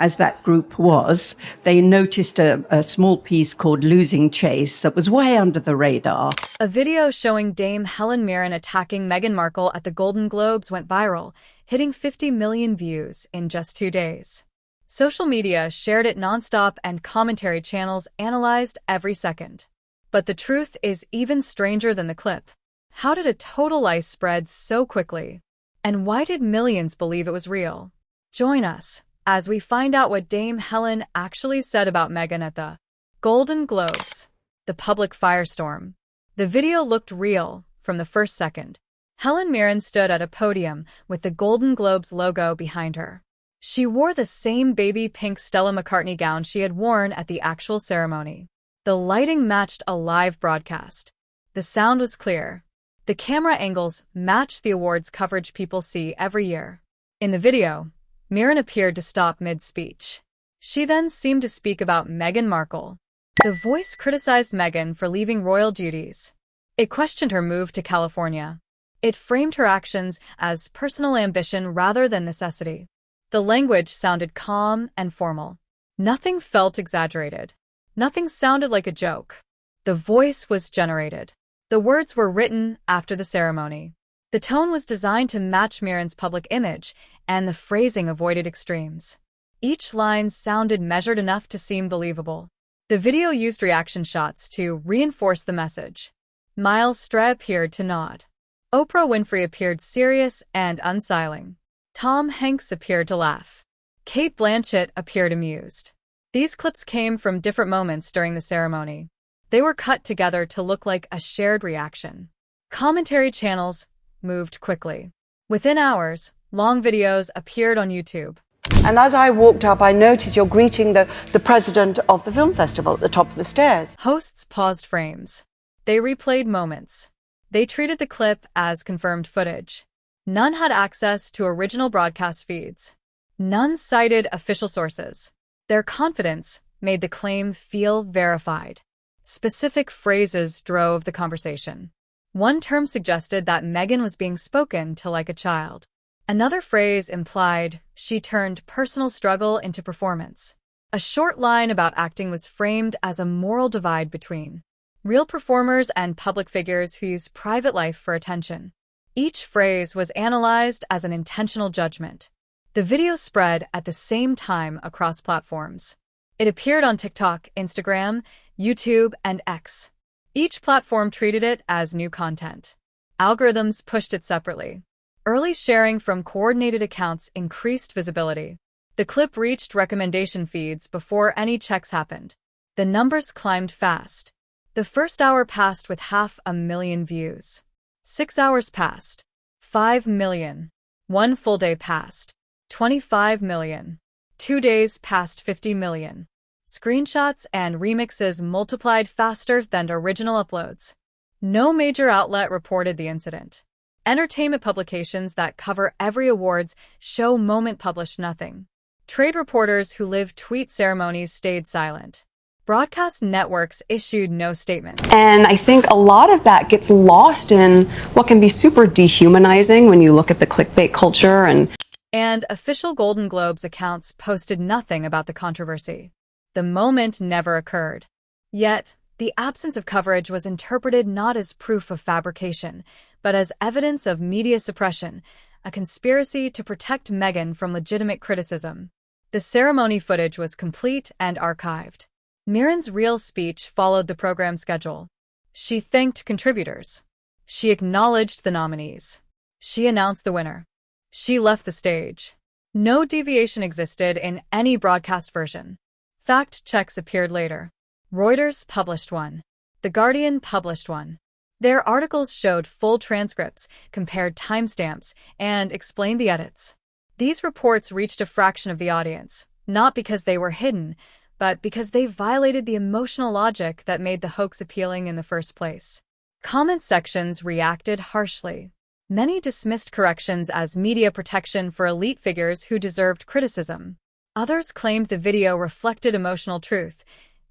as that group was, they noticed a small piece called Losing Chase that was way under the radar. A video showing Dame Helen Mirren attacking Meghan Markle at the Golden Globes went viral, hitting 50 million views in just 2 days. Social media shared it nonstop and commentary channels analyzed every second. But the truth is even stranger than the clip. How did a total lie spread so quickly? And why did millions believe it was real? Join us as we find out what Dame Helen actually said about Meghan at the Golden Globes. The public firestorm. The video looked real from the first second. Helen Mirren stood at a podium with the Golden Globes logo behind her. She wore the same baby pink Stella McCartney gown she had worn at the actual ceremony. The lighting matched a live broadcast. The sound was clear. The camera angles matched the awards coverage people see every year. In the video, Mirren appeared to stop mid-speech. She then seemed to speak about Meghan Markle. The voice criticized Meghan for leaving royal duties. It questioned her move to California. It framed her actions as personal ambition rather than necessity. The language sounded calm and formal. Nothing felt exaggerated. Nothing sounded like a joke. The voice was generated. The words were written after the ceremony. The tone was designed to match Mirren's public image, and the phrasing avoided extremes. Each line sounded measured enough to seem believable. The video used reaction shots to reinforce the message. Miles Straw appeared to nod. Oprah Winfrey appeared serious and unsiling. Tom Hanks appeared to laugh. Cate Blanchett appeared amused. These clips came from different moments during the ceremony. They were cut together to look like a shared reaction. Commentary channels moved quickly. Within hours, long videos appeared on YouTube. And as I walked up, I noticed you're greeting the president of the film festival at the top of the stairs. Hosts paused frames. They replayed moments. They treated the clip as confirmed footage. None had access to original broadcast feeds. None cited official sources. Their confidence made the claim feel verified. Specific phrases drove the conversation. One term suggested that Meghan was being spoken to like a child. Another phrase implied she turned personal struggle into performance. A short line about acting was framed as a moral divide between real performers and public figures who use private life for attention. Each phrase was analyzed as an intentional judgment. The video spread at the same time across platforms. It appeared on TikTok, Instagram, YouTube, and X. Each platform treated it as new content. Algorithms pushed it separately. Early sharing from coordinated accounts increased visibility. The clip reached recommendation feeds before any checks happened. The numbers climbed fast. The first hour passed with 500,000 views. 6 hours passed. 5 million. 1 full day passed. 25 million. 2 days passed 50 million. Screenshots and remixes multiplied faster than original uploads. No major outlet reported the incident. Entertainment publications that cover every awards show moment published nothing. Trade reporters who lived tweet ceremonies stayed silent. Broadcast networks issued no statements. And I think a lot of that gets lost in what can be super dehumanizing when you look at the clickbait culture. And official Golden Globes accounts posted nothing about the controversy. The moment never occurred. Yet, the absence of coverage was interpreted not as proof of fabrication, but as evidence of media suppression, a conspiracy to protect Meghan from legitimate criticism. The ceremony footage was complete and archived. Mirren's real speech followed the program schedule. She thanked contributors. She acknowledged the nominees. She announced the winner. She left the stage. No deviation existed in any broadcast version. Fact checks appeared later. Reuters published one. The Guardian published one. Their articles showed full transcripts, compared timestamps, and explained the edits. These reports reached a fraction of the audience, not because they were hidden, but because they violated the emotional logic that made the hoax appealing in the first place. Comment sections reacted harshly. Many dismissed corrections as media protection for elite figures who deserved criticism. Others claimed the video reflected emotional truth,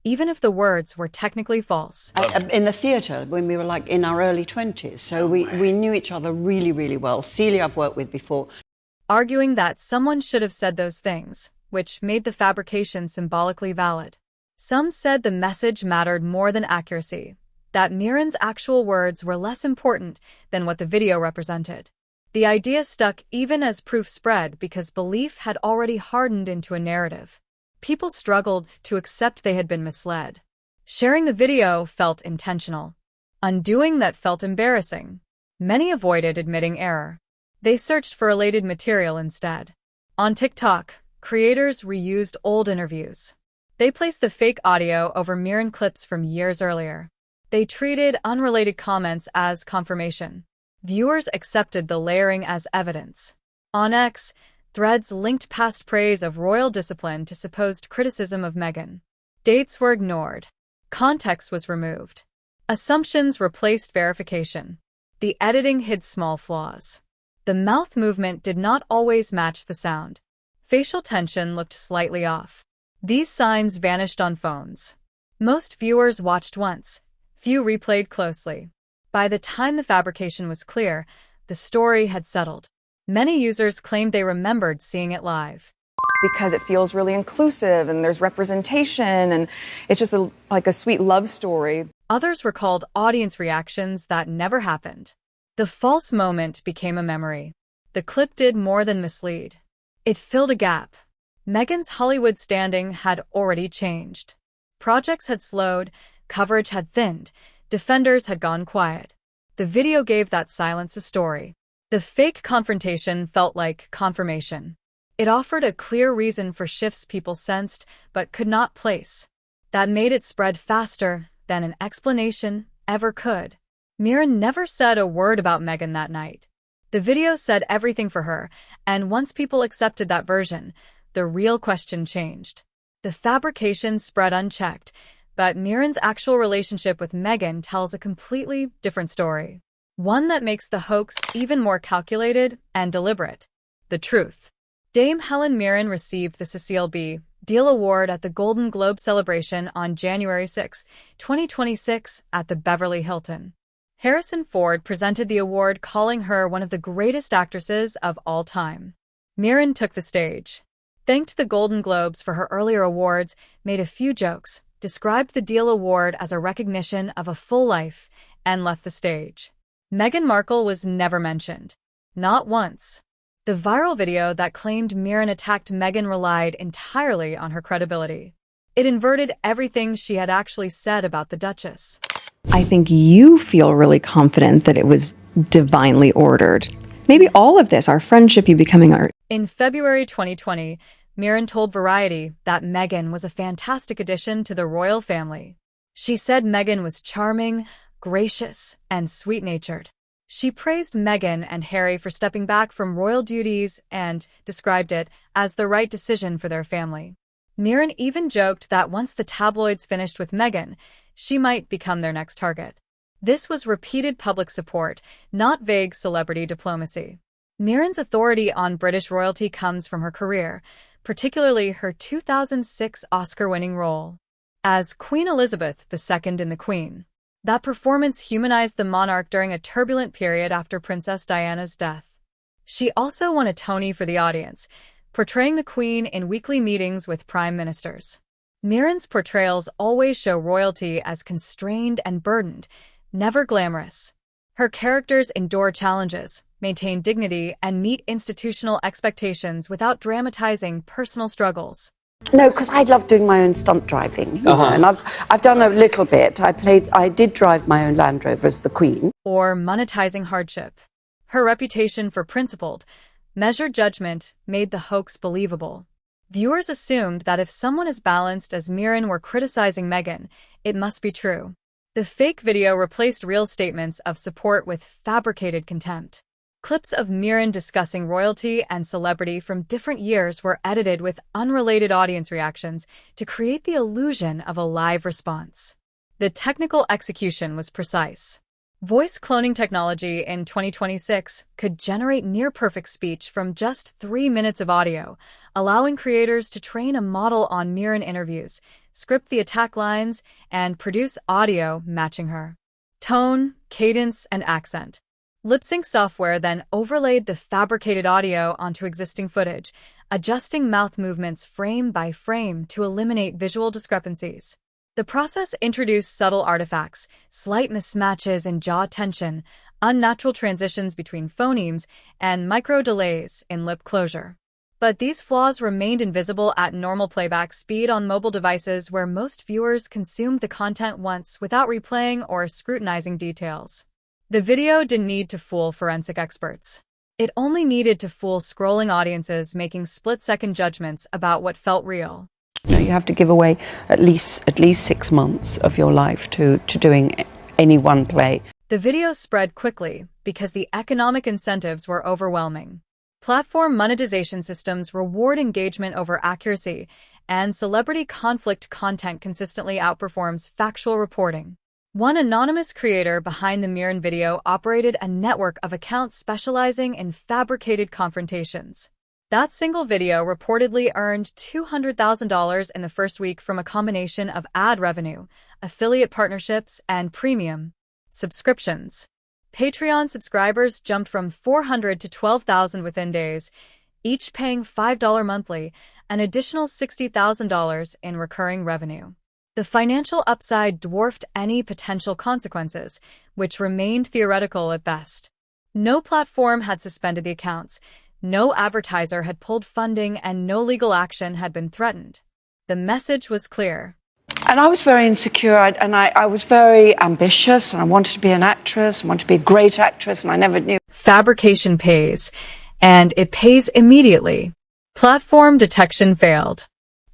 even if the words were technically false. In the theatre, when we were like in our early 20s, so we knew each other really, really well. Celia I've worked with before. Arguing that someone should have said those things, which made the fabrication symbolically valid. Some said the message mattered more than accuracy, that Meghan's actual words were less important than what the video represented. The idea stuck even as proof spread because belief had already hardened into a narrative. People struggled to accept they had been misled. Sharing the video felt intentional. Undoing that felt embarrassing. Many avoided admitting error. They searched for related material instead. On TikTok, creators reused old interviews. They placed the fake audio over Meghan clips from years earlier. They treated unrelated comments as confirmation. Viewers accepted the layering as evidence. On X, threads linked past praise of royal discipline to supposed criticism of Meghan. Dates were ignored. Context was removed. Assumptions replaced verification. The editing hid small flaws. The mouth movement did not always match the sound. Facial tension looked slightly off. These signs vanished on phones. Most viewers watched once. Few replayed closely. By the time the fabrication was clear, the story had settled. Many users claimed they remembered seeing it live. Because it feels really inclusive and there's representation and it's just like a sweet love story. Others recalled audience reactions that never happened. The false moment became a memory. The clip did more than mislead. It filled a gap. Meghan's Hollywood standing had already changed. Projects had slowed, coverage had thinned, defenders had gone quiet. The video gave that silence a story. The fake confrontation felt like confirmation. It offered a clear reason for shifts people sensed but could not place. That made it spread faster than an explanation ever could. Meghan never said a word about Meghan that night. The video said everything for her, and once people accepted that version, the real question changed. The fabrication spread unchecked, but Meghan's actual relationship with Meghan tells a completely different story. One that makes the hoax even more calculated and deliberate. The truth. Dame Helen Mirren received the Cecile B. Deal Award at the Golden Globe celebration on January 6, 2026, at the Beverly Hilton. Harrison Ford presented the award, calling her one of the greatest actresses of all time. Mirren took the stage, thanked the Golden Globes for her earlier awards, made a few jokes, described the Deal Award as a recognition of a full life, and left the stage. Meghan Markle was never mentioned. Not once. The viral video that claimed Mirren attacked Meghan relied entirely on her credibility. It inverted everything she had actually said about the Duchess. I think you feel really confident that it was divinely ordered. Maybe all of this, our friendship, you becoming our... In February 2020, Mirren told Variety that Meghan was a fantastic addition to the royal family. She said Meghan was charming, gracious, and sweet-natured. She praised Meghan and Harry for stepping back from royal duties and described it as the right decision for their family. Mirren even joked that once the tabloids finished with Meghan, she might become their next target. This was repeated public support, not vague celebrity diplomacy. Mirren's authority on British royalty comes from her career, particularly her 2006 Oscar-winning role as Queen Elizabeth II in The Queen. That performance humanized the monarch during a turbulent period after Princess Diana's death. She also won a Tony for the audience, portraying the Queen in weekly meetings with prime ministers. Mirren's portrayals always show royalty as constrained and burdened, never glamorous. Her characters endure challenges, maintain dignity, and meet institutional expectations without dramatizing personal struggles. No, because I love doing my own stunt driving, you know, and I've done a little bit. I did drive my own Land Rover as the Queen. Or monetizing hardship. Her reputation for principled, measured judgment made the hoax believable. Viewers assumed that if someone as balanced as Mirren were criticizing Meghan, it must be true. The fake video replaced real statements of support with fabricated contempt. Clips of Mirren discussing royalty and celebrity from different years were edited with unrelated audience reactions to create the illusion of a live response. The technical execution was precise. Voice cloning technology in 2026 could generate near-perfect speech from just 3 minutes of audio, allowing creators to train a model on Mirren interviews, script the attack lines, and produce audio matching her tone, cadence, and accent. Lip sync software then overlaid the fabricated audio onto existing footage, adjusting mouth movements frame by frame to eliminate visual discrepancies. The process introduced subtle artifacts, slight mismatches in jaw tension, unnatural transitions between phonemes, and micro-delays in lip closure. But these flaws remained invisible at normal playback speed on mobile devices where most viewers consumed the content once without replaying or scrutinizing details. The video didn't need to fool forensic experts. It only needed to fool scrolling audiences making split-second judgments about what felt real. You have to give away at least 6 months of your life to doing any one play. The video spread quickly because the economic incentives were overwhelming. Platform monetization systems reward engagement over accuracy, and celebrity conflict content consistently outperforms factual reporting. One anonymous creator behind the Meghan video operated a network of accounts specializing in fabricated confrontations. That single video reportedly earned $200,000 in the first week from a combination of ad revenue, affiliate partnerships, and premium subscriptions. Patreon subscribers jumped from 400 to 12,000 within days, each paying $5 monthly, an additional $60,000 in recurring revenue. The financial upside dwarfed any potential consequences, which remained theoretical at best. No platform had suspended the accounts, no advertiser had pulled funding, and no legal action had been threatened. The message was clear. And I was very insecure, I was very ambitious, and I wanted to be an actress, I wanted to be a great actress, and I never knew. Fabrication pays, and it pays immediately. Platform detection failed.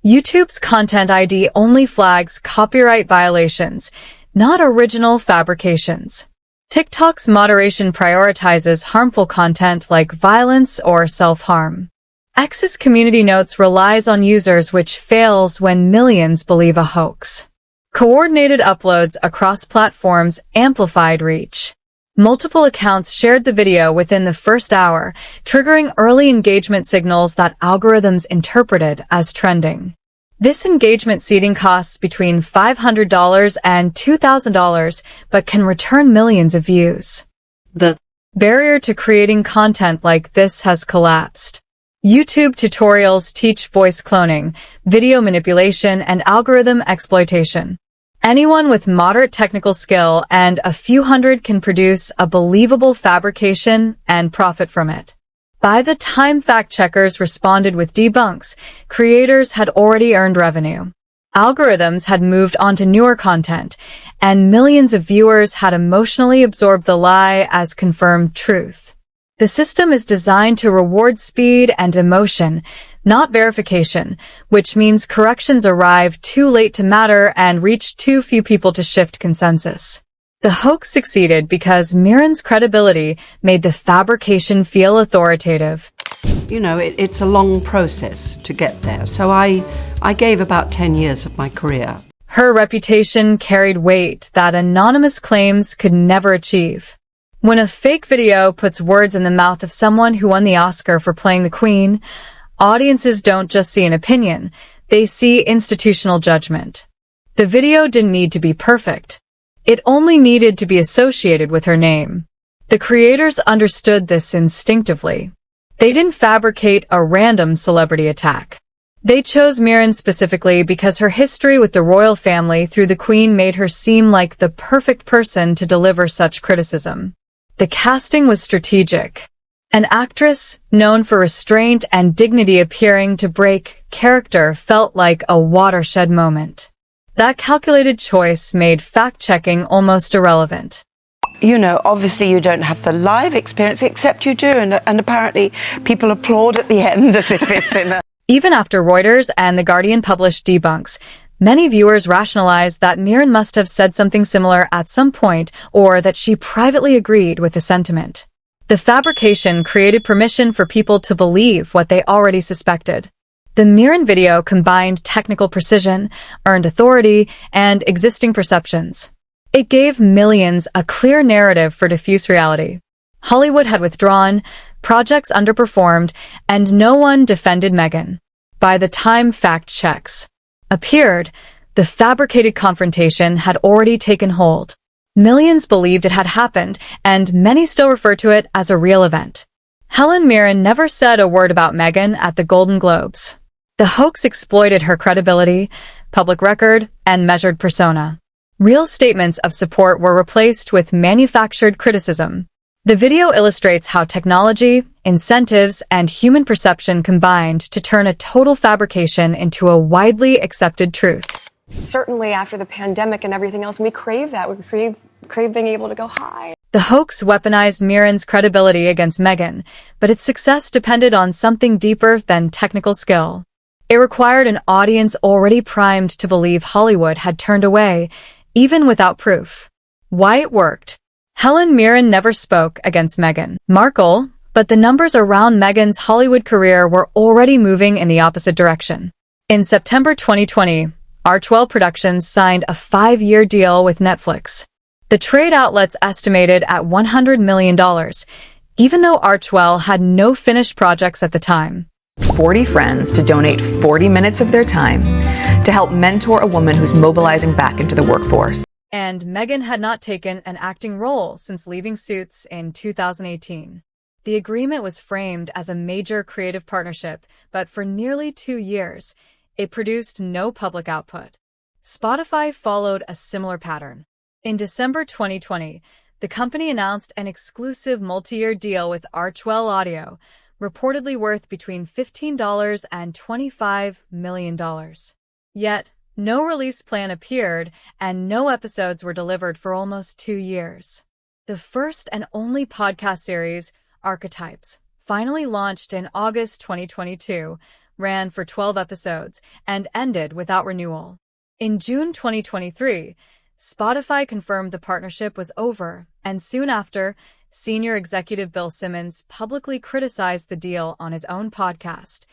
YouTube's Content ID only flags copyright violations, not original fabrications. TikTok's moderation prioritizes harmful content like violence or self-harm. X's community notes relies on users, which fails when millions believe a hoax. Coordinated uploads across platforms amplified reach. Multiple accounts shared the video within the first hour, triggering early engagement signals that algorithms interpreted as trending. This engagement seeding costs between $500 and $2,000, but can return millions of views. The barrier to creating content like this has collapsed. YouTube tutorials teach voice cloning, video manipulation, and algorithm exploitation. Anyone with moderate technical skill and a few hundred can produce a believable fabrication and profit from it. By the time fact-checkers responded with debunks, creators had already earned revenue. Algorithms had moved on to newer content, and millions of viewers had emotionally absorbed the lie as confirmed truth. The system is designed to reward speed and emotion, not verification, which means corrections arrive too late to matter and reach too few people to shift consensus. The hoax succeeded because Meghan's credibility made the fabrication feel authoritative. It's a long process to get there, so I gave about 10 years of my career. Her reputation carried weight that anonymous claims could never achieve. When a fake video puts words in the mouth of someone who won the Oscar for playing the Queen, audiences don't just see an opinion, they see institutional judgment. The video didn't need to be perfect. It only needed to be associated with her name. The creators understood this instinctively. They didn't fabricate a random celebrity attack. They chose Meghan specifically because her history with the royal family through the Queen made her seem like the perfect person to deliver such criticism. The casting was strategic. An actress known for restraint and dignity appearing to break character felt like a watershed moment. That calculated choice made fact-checking almost irrelevant. Obviously you don't have the live experience, except you do, and apparently people applaud at the end as if it's in a... Even after Reuters and The Guardian published debunks, many viewers rationalized that Meghan must have said something similar at some point, or that she privately agreed with the sentiment. The fabrication created permission for people to believe what they already suspected. The Meghan video combined technical precision, earned authority, and existing perceptions. It gave millions a clear narrative for diffuse reality. Hollywood had withdrawn, projects underperformed, and no one defended Meghan. By the time fact checks appeared, the fabricated confrontation had already taken hold. Millions believed it had happened, and many still refer to it as a real event. Helen Mirren never said a word about Meghan at the Golden Globes. The hoax exploited her credibility, public record, and measured persona. Real statements of support were replaced with manufactured criticism. The video illustrates how technology, incentives, and human perception combined to turn a total fabrication into a widely accepted truth. Certainly after the pandemic and everything else, we crave that. We crave being able to go high. The hoax weaponized Mirren's credibility against Meghan, but its success depended on something deeper than technical skill. It required an audience already primed to believe Hollywood had turned away, even without proof. Why it worked? Helen Mirren never spoke against Meghan Markle, but the numbers around Meghan's Hollywood career were already moving in the opposite direction. In September 2020, Archwell Productions signed a 5-year deal with Netflix. The trade outlets estimated at $100 million, even though Archwell had no finished projects at the time. 40 friends to donate 40 minutes of their time to help mentor a woman who's mobilizing back into the workforce. And Meghan had not taken an acting role since leaving Suits in 2018. The agreement was framed as a major creative partnership, but for nearly 2 years, it produced no public output. Spotify followed a similar pattern. In December 2020, the company announced an exclusive multi-year deal with Archwell Audio, reportedly worth between $15 and $25 million. Yet, no release plan appeared, and no episodes were delivered for almost 2 years. The first and only podcast series, Archetypes, finally launched in August 2022, ran for 12 episodes, and ended without renewal. In June 2023, Spotify confirmed the partnership was over, and soon after, senior executive Bill Simmons publicly criticized the deal on his own podcast,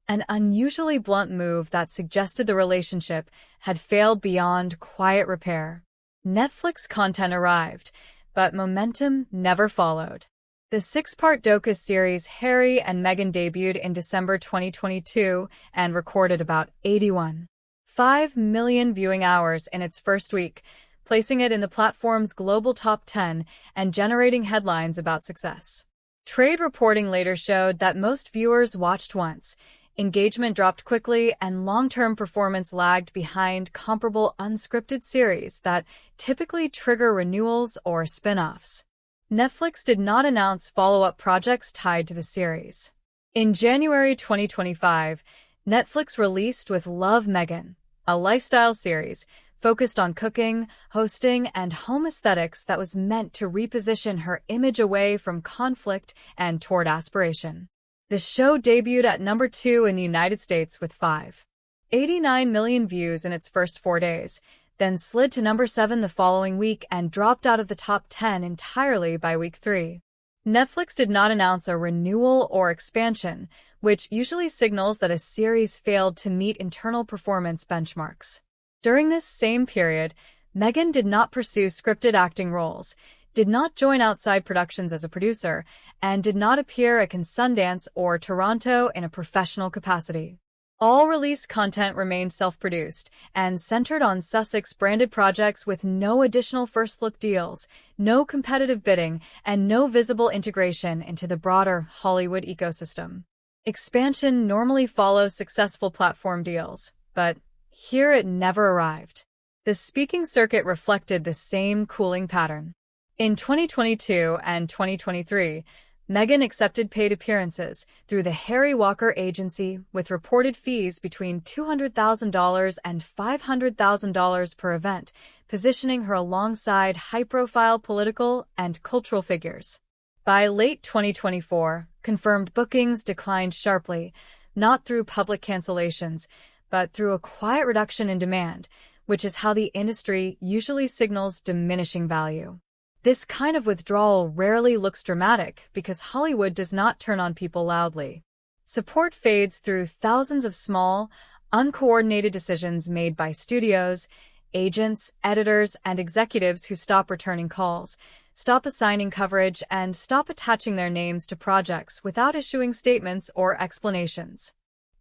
an unusually blunt move that suggested the relationship had failed beyond quiet repair. Netflix content arrived, but momentum never followed. The 6-part docu-series Harry and Meghan debuted in December 2022 and recorded about 81.5 million viewing hours in its first week, placing it in the platform's global top 10 and generating headlines about success. Trade reporting later showed that most viewers watched once, engagement dropped quickly, and long-term performance lagged behind comparable unscripted series that typically trigger renewals or spin-offs. Netflix did not announce follow-up projects tied to the series. In January 2025, Netflix released with Love Meghan, a lifestyle series focused on cooking, hosting, and home aesthetics that was meant to reposition her image away from conflict and toward aspiration. The show debuted at number 2 in the United States with 5.89 million views in its first 4 days, then slid to number 7 the following week and dropped out of the top 10 entirely by week 3. Netflix did not announce a renewal or expansion, which usually signals that a series failed to meet internal performance benchmarks. During this same period, Meghan did not pursue scripted acting roles, did not join outside productions as a producer, and did not appear at Sundance or Toronto in a professional capacity. All release content remained self-produced and centered on Sussex-branded projects with no additional first-look deals, no competitive bidding, and no visible integration into the broader Hollywood ecosystem. Expansion normally follows successful platform deals, but here it never arrived. The speaking circuit reflected the same cooling pattern. In 2022 and 2023, Meghan accepted paid appearances through the Harry Walker Agency with reported fees between $200,000 and $500,000 per event, positioning her alongside high-profile political and cultural figures. By late 2024, confirmed bookings declined sharply, not through public cancellations, but through a quiet reduction in demand, which is how the industry usually signals diminishing value. This kind of withdrawal rarely looks dramatic because Hollywood does not turn on people loudly. Support fades through thousands of small, uncoordinated decisions made by studios, agents, editors, and executives who stop returning calls, stop assigning coverage, and stop attaching their names to projects without issuing statements or explanations.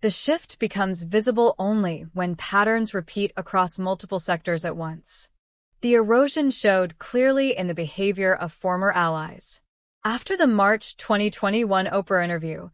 The shift becomes visible only when patterns repeat across multiple sectors at once. The erosion showed clearly in the behavior of former allies. After the March 2021 Oprah interview,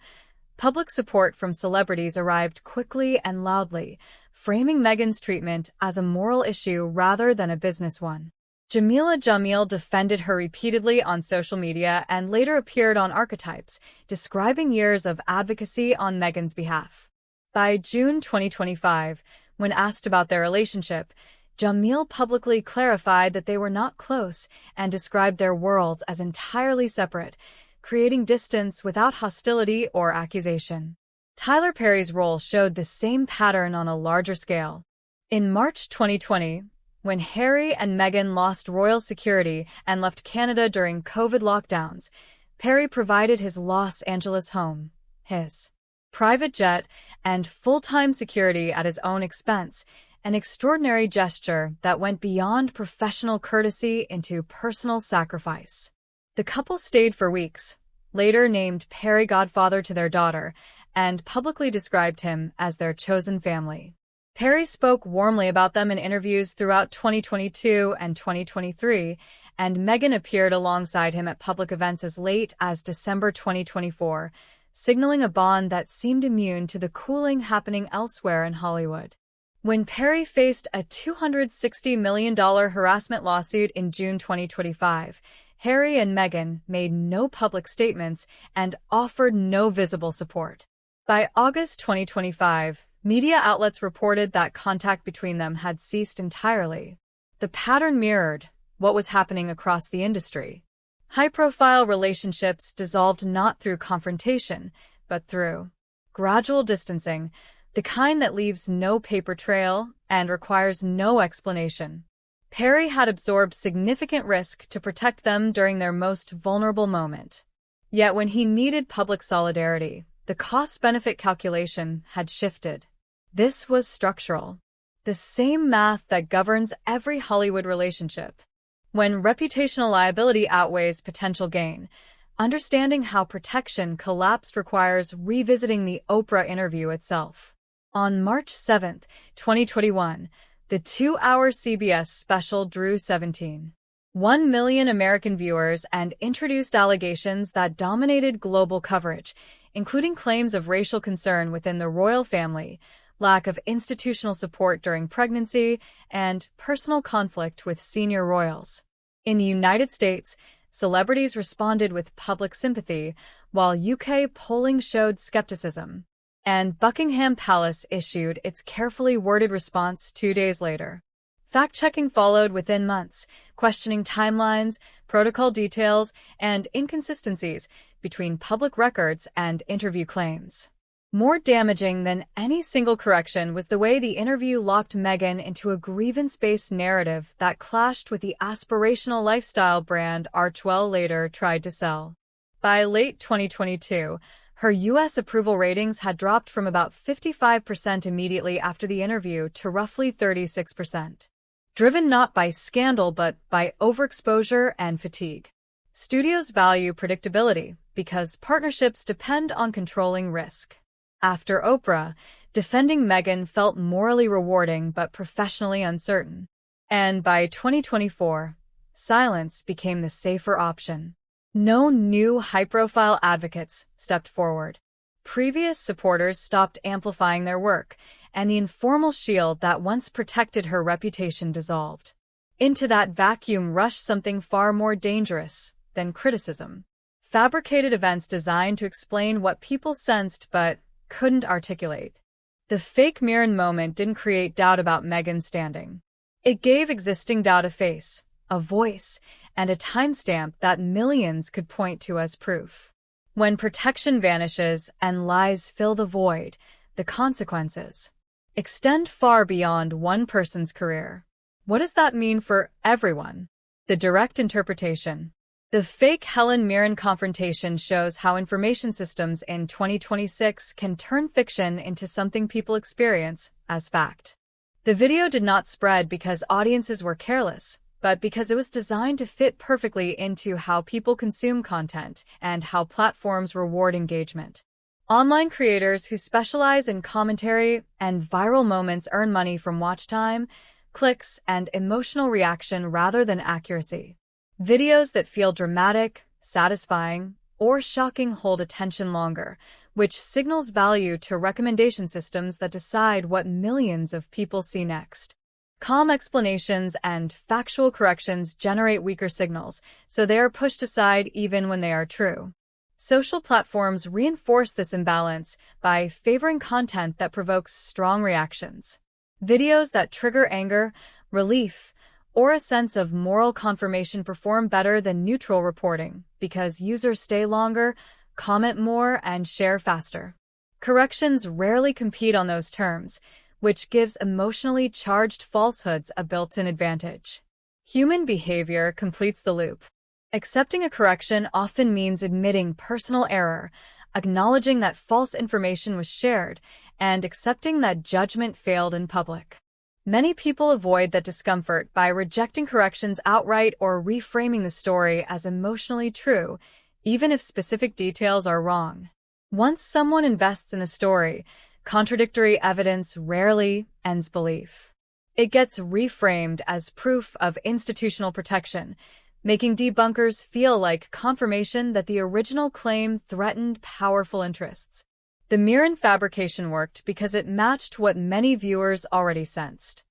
public support from celebrities arrived quickly and loudly, framing Meghan's treatment as a moral issue rather than a business one. Jameela Jamil defended her repeatedly on social media and later appeared on Archetypes, describing years of advocacy on Meghan's behalf. By June 2025, when asked about their relationship, Jamil publicly clarified that they were not close and described their worlds as entirely separate, creating distance without hostility or accusation. Tyler Perry's role showed the same pattern on a larger scale. In March 2020, when Harry and Meghan lost royal security and left Canada during COVID lockdowns, Perry provided his Los Angeles home, his private jet, and full-time security at his own expense, an extraordinary gesture that went beyond professional courtesy into personal sacrifice. The couple stayed for weeks, later named Perry godfather to their daughter, and publicly described him as their chosen family. Perry spoke warmly about them in interviews throughout 2022 and 2023, and Meghan appeared alongside him at public events as late as December 2024, signaling a bond that seemed immune to the cooling happening elsewhere in Hollywood. When Perry faced a $260 million harassment lawsuit in June 2025, Harry and Meghan made no public statements and offered no visible support. By August 2025, media outlets reported that contact between them had ceased entirely. The pattern mirrored what was happening across the industry. High-profile relationships dissolved not through confrontation, but through gradual distancing, the kind that leaves no paper trail and requires no explanation. Perry had absorbed significant risk to protect them during their most vulnerable moment. Yet when he needed public solidarity, the cost-benefit calculation had shifted. This was structural. The same math that governs every Hollywood relationship. When reputational liability outweighs potential gain, understanding how protection collapsed requires revisiting the Oprah interview itself. On March 7, 2021, the 2-hour CBS special drew 17.1 million American viewers and introduced allegations that dominated global coverage, including claims of racial concern within the royal family, lack of institutional support during pregnancy, and personal conflict with senior royals. In the United States, celebrities responded with public sympathy, while UK polling showed skepticism. And Buckingham Palace issued its carefully worded response 2 days later. Fact-checking followed within months, questioning timelines, protocol details, and inconsistencies between public records and interview claims. More damaging than any single correction was the way the interview locked Meghan into a grievance-based narrative that clashed with the aspirational lifestyle brand Archewell later tried to sell. By late 2022, her U.S. approval ratings had dropped from about 55% immediately after the interview to roughly 36%. Driven not by scandal but by overexposure and fatigue. Studios value predictability because partnerships depend on controlling risk. After Oprah, defending Meghan felt morally rewarding but professionally uncertain. And by 2024, silence became the safer option. No new high-profile advocates stepped forward. Previous supporters stopped amplifying their work, and the informal shield that once protected her reputation dissolved. Into that vacuum rushed something far more dangerous than criticism. Fabricated events designed to explain what people sensed but couldn't articulate. The fake Meghan moment didn't create doubt about Meghan's standing. It gave existing doubt a face, a voice, and a timestamp that millions could point to as proof. When protection vanishes and lies fill the void, the consequences extend far beyond one person's career. What does that mean for everyone? The direct interpretation. The fake Helen Mirren confrontation shows how information systems in 2026 can turn fiction into something people experience as fact. The video did not spread because audiences were careless, but because it was designed to fit perfectly into how people consume content and how platforms reward engagement. Online creators who specialize in commentary and viral moments earn money from watch time, clicks, and emotional reaction rather than accuracy. Videos that feel dramatic, satisfying, or shocking hold attention longer, which signals value to recommendation systems that decide what millions of people see next. Calm explanations and factual corrections generate weaker signals, so they are pushed aside even when they are true. Social platforms reinforce this imbalance by favoring content that provokes strong reactions. Videos that trigger anger, relief, or a sense of moral confirmation perform better than neutral reporting because users stay longer, comment more, and share faster. Corrections rarely compete on those terms, which gives emotionally charged falsehoods a built-in advantage. Human behavior completes the loop. Accepting a correction often means admitting personal error, acknowledging that false information was shared, and accepting that judgment failed in public. Many people avoid that discomfort by rejecting corrections outright or reframing the story as emotionally true, even if specific details are wrong. Once someone invests in a story, contradictory evidence rarely ends belief. It gets reframed as proof of institutional protection, making debunkers feel like confirmation that the original claim threatened powerful interests. The Meghan fabrication worked because it matched what many viewers already sensed.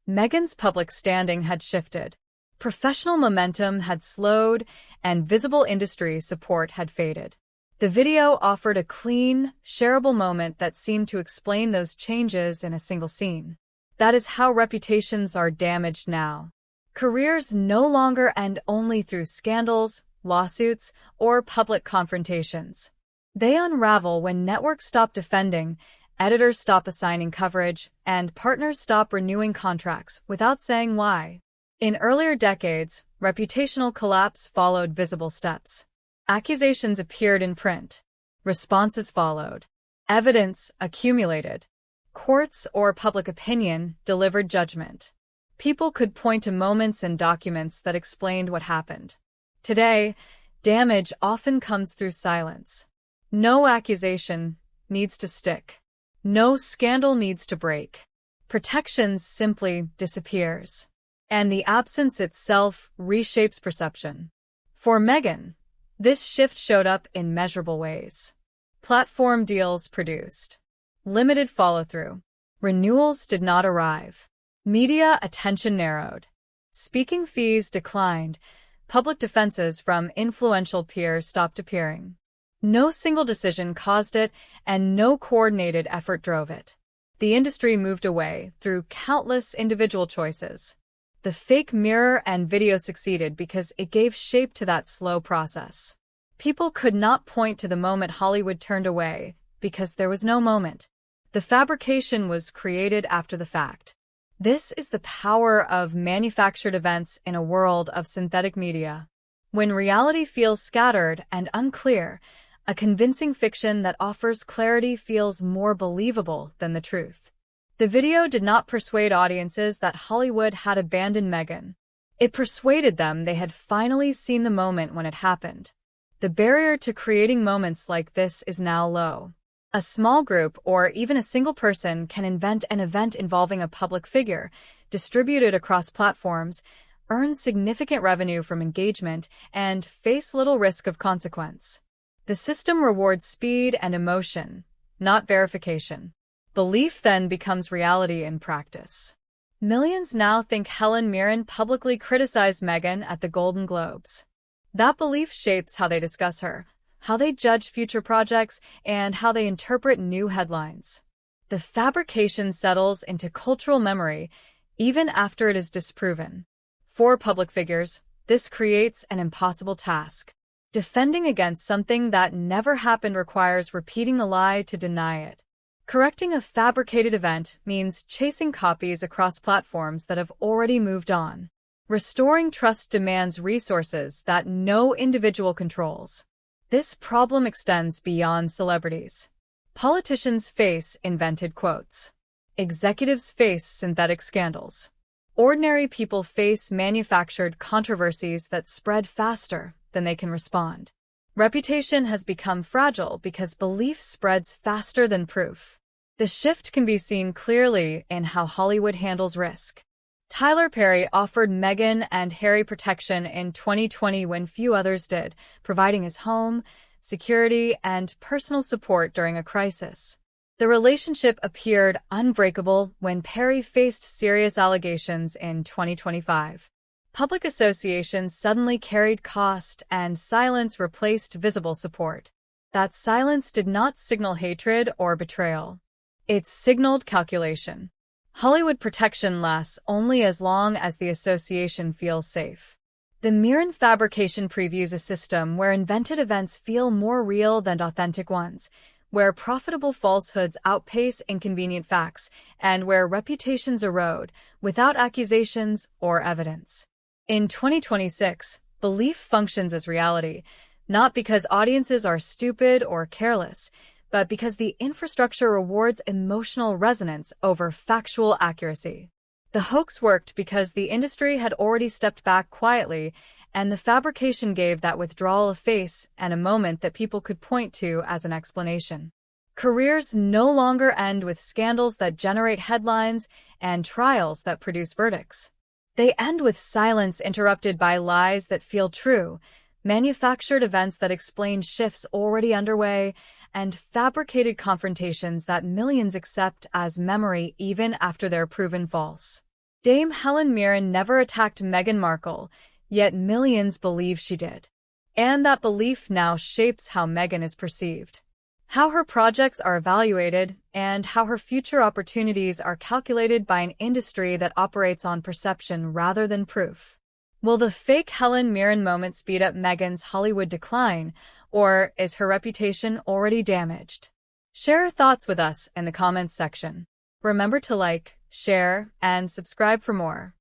Meghan's public standing had shifted. Professional momentum had slowed, and visible industry support had faded. The video offered a clean, shareable moment that seemed to explain those changes in a single scene. That is how reputations are damaged now. Careers no longer end only through scandals, lawsuits, or public confrontations. They unravel when networks stop defending, editors stop assigning coverage, and partners stop renewing contracts without saying why. In earlier decades, reputational collapse followed visible steps. Accusations appeared in print. Responses followed. Evidence accumulated. Courts or public opinion delivered judgment. People could point to moments and documents that explained what happened. Today, damage often comes through silence. No accusation needs to stick. No scandal needs to break. Protection simply disappears. And the absence itself reshapes perception. For Meghan, this shift showed up in measurable ways. Platform deals produced. Limited follow-through. Renewals did not arrive. Media attention narrowed. Speaking fees declined. Public defenses from influential peers stopped appearing. No single decision caused it, and no coordinated effort drove it. The industry moved away through countless individual choices. The fake mirror and video succeeded because it gave shape to that slow process. People could not point to the moment Hollywood turned away because there was no moment. The fabrication was created after the fact. This is the power of manufactured events in a world of synthetic media. When reality feels scattered and unclear, a convincing fiction that offers clarity feels more believable than the truth. The video did not persuade audiences that Hollywood had abandoned Meghan. It persuaded them they had finally seen the moment when it happened. The barrier to creating moments like this is now low. A small group or even a single person can invent an event involving a public figure, distribute it across platforms, earn significant revenue from engagement, and face little risk of consequence. The system rewards speed and emotion, not verification. Belief then becomes reality in practice. Millions now think Helen Mirren publicly criticized Meghan at the Golden Globes. That belief shapes how they discuss her, how they judge future projects, and how they interpret new headlines. The fabrication settles into cultural memory even after it is disproven. For public figures, this creates an impossible task. Defending against something that never happened requires repeating the lie to deny it. Correcting a fabricated event means chasing copies across platforms that have already moved on. Restoring trust demands resources that no individual controls. This problem extends beyond celebrities. Politicians face invented quotes. Executives face synthetic scandals. Ordinary people face manufactured controversies that spread faster than they can respond. Reputation has become fragile because belief spreads faster than proof. The shift can be seen clearly in how Hollywood handles risk. Tyler Perry offered Meghan and Harry protection in 2020 when few others did, providing his home, security, and personal support during a crisis. The relationship appeared unbreakable when Perry faced serious allegations in 2025. Public association suddenly carried cost, and silence replaced visible support. That silence did not signal hatred or betrayal. It signaled calculation. Hollywood protection lasts only as long as the association feels safe. The Meghan fabrication previews a system where invented events feel more real than authentic ones, where profitable falsehoods outpace inconvenient facts, and where reputations erode without accusations or evidence. In 2026, belief functions as reality, not because audiences are stupid or careless, but because the infrastructure rewards emotional resonance over factual accuracy. The hoax worked because the industry had already stepped back quietly, and the fabrication gave that withdrawal a face and a moment that people could point to as an explanation. Careers no longer end with scandals that generate headlines and trials that produce verdicts. They end with silence interrupted by lies that feel true, manufactured events that explain shifts already underway, and fabricated confrontations that millions accept as memory even after they're proven false. Dame Helen Mirren never attacked Meghan Markle, yet millions believe she did. And that belief now shapes how Meghan is perceived, how her projects are evaluated, and how her future opportunities are calculated by an industry that operates on perception rather than proof. Will the fake Helen Mirren moment speed up Meghan's Hollywood decline, or is her reputation already damaged? Share your thoughts with us in the comments section. Remember to like, share, and subscribe for more.